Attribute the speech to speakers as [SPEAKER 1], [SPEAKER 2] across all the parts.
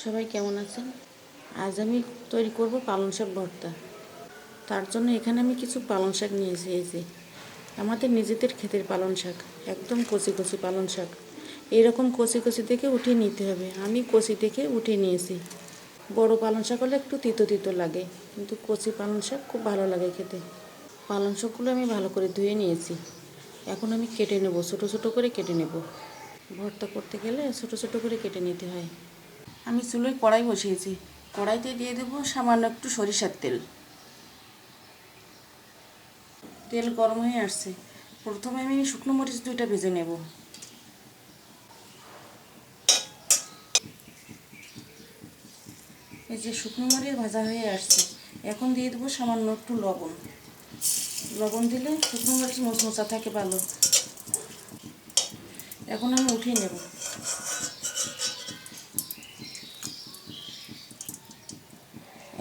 [SPEAKER 1] সবাই কেমন আছেন? আজ আমি তৈরি করব পালং শাক ভর্তা। তার জন্য এখানে আমি কিছু পালং শাক নিয়েছি। এই যে আমাদের নিজেদের ক্ষেতের পালং শাক, একদম কচি কচি পালং শাক। এইরকম কচি কচি দেখে উঠিয়ে নিতে হবে। আমি কচি দেখে উঠিয়ে নিয়েছি। বড় পালং শাক হলে একটু তিতো তিতো লাগে, কিন্তু কচি পালং শাক খুব ভালো লাগে খেতে। পালং শাকগুলো আমি ভালো করে ধুয়ে নিয়েছি। এখন আমি কেটে নেব, ছোটো ছোটো করে কেটে নেব। ভর্তা করতে গেলে ছোটো ছোটো করে কেটে নিতে হয়। আমি চুলোয় কড়াই বসিয়েছি। কড়াইতে দিয়ে দেবো সামান্য একটু সরিষার তেল। তেল গরম হয়ে আসছে। প্রথমে আমি শুকনো মরিচ 2টা ভেজে নেব। এই যে শুকনো মরিচ ভাজা হয়ে আসছে, এখন দিয়ে দেবো সামান্য একটু লবণ। লবণ দিলে শুকনো মরিচ মোচমোচা থাকে ভালো। এখন আমি উঠিয়ে নেব।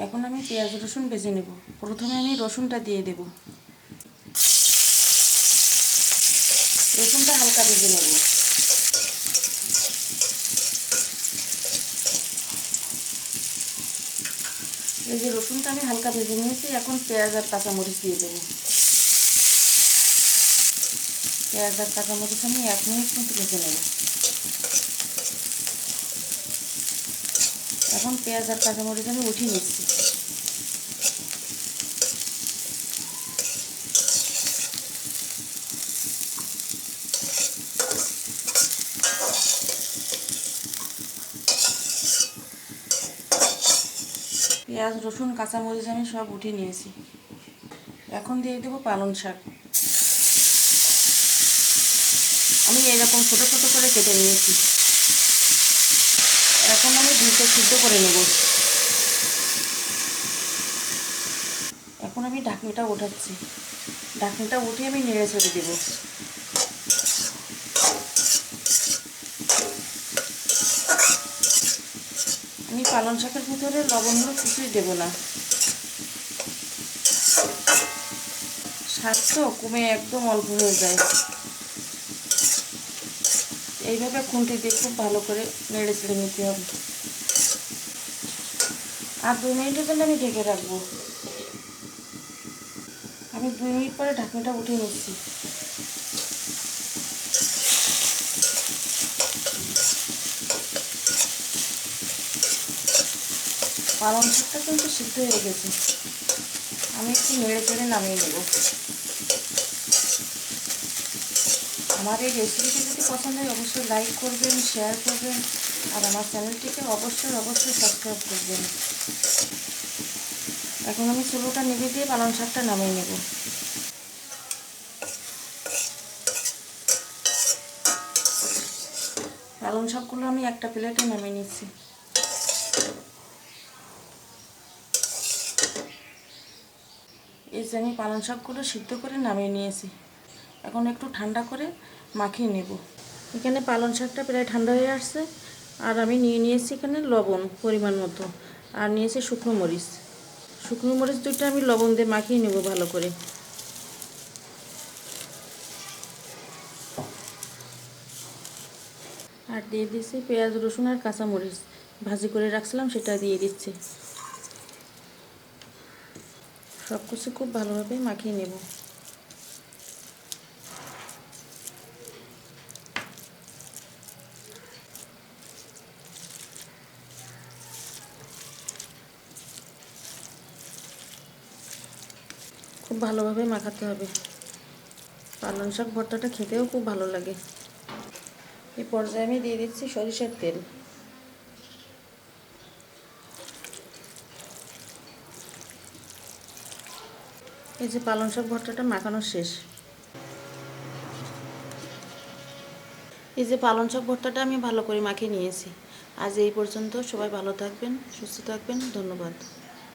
[SPEAKER 1] এখন আমি পেঁয়াজ রসুন ভেজে নেব। প্রথমে আমি রসুনটা দিয়ে দেব। রসুনটা হালকা ভেজে নেব। এই যে রসুনটা আমি হালকা ভেজে নিয়েছি, এখন পেঁয়াজ আর কাঁচামরিচ দিয়ে দেবো। পেঁয়াজ আর কাঁচামরিচ আমি 1 মিনিট কিন্তু ভেজে নেব। এখন পেঁয়াজ আর কাঁচামরিচ আমি উঠিয়ে নিচ্ছি। পেঁয়াজ রসুন কাঁচামরিচ আমি সব উঠিয়ে নিয়েছি। এখন দিয়ে দেবো পালং শাক। আমি এরকম ছোটো ছোটো করে কেটে নিয়েছি। এখন আমি দুটো সিদ্ধ করে নেব। এখন আমি ঢাকনিটা ওঠাচ্ছি। ঢাকনিটা উঠিয়ে আমি নেড়ে ছেড়ে দেবো। আমি পালং শাকের ভিতরে লবণগুলো কিছুই দেবো না। স্বাদ তো কমে একদম অল্প হয়ে যায়। এইভাবে খুন্তি দিয়ে খুব ভালো করে নেড়ে ছেড়ে নিতে হবে। আর 2 মিনিটের জন্য আমি ঢেকে রাখবো। আমি 2 মিনিট পরে ঢাকনিটা উঠিয়ে নিচ্ছি। পালং শাকটা কিন্তু সিদ্ধ হয়ে গেছে। আমি একটু নেড়ে চেড়ে নামিয়ে নেব। আমার এই রেসিপিটি যদি পছন্দ হয় অবশ্যই লাইক করবেন, শেয়ার করবেন, আর আমার চ্যানেলটিকে অবশ্যই সাবস্ক্রাইব করবেন। এখন আমি চুলোটা নিভিয়ে দিয়ে পালং শাকটা নামিয়ে নেব। পালং শাকগুলো আমি একটা প্লেটে নামিয়ে নিচ্ছি। এই যে আমি পালং শাকগুলো সিদ্ধ করে নামিয়ে নিয়েছি। এখন একটু ঠান্ডা করে মাখিয়ে নেব। এখানে পালং শাকটা প্রায় ঠান্ডা হয়ে আসছে, আর আমি নিয়ে নিয়েছি এখানে লবণ পরিমাণ মতো, আর নিয়েছি শুকনো মরিচ। শুকনো মরিচ 2টা আমি লবণ দিয়ে মাখিয়ে নেব ভালো করে। আর দিয়ে দিচ্ছি পেঁয়াজ রসুন আর কাঁচামরিচ ভাজি করে রাখছিলাম, সেটা দিয়ে দিচ্ছি। সব কিছু খুব ভালোভাবে মাখিয়ে নেব। খুব ভালোভাবে মাখাতে হবে। পালং শাক ভর্তাটা খেতেও খুব ভালো লাগে। এই পর্যায়ে আমি দিয়ে দিচ্ছি সরিষার তেল। এই যে পালং শাক ভর্তাটা মাখানো শেষ। এই যে পালং শাক ভর্তাটা আমি ভালো করে মাখিয়ে নিয়েছি। আজ এই পর্যন্ত। সবাই ভালো থাকবেন, সুস্থ থাকবেন। ধন্যবাদ।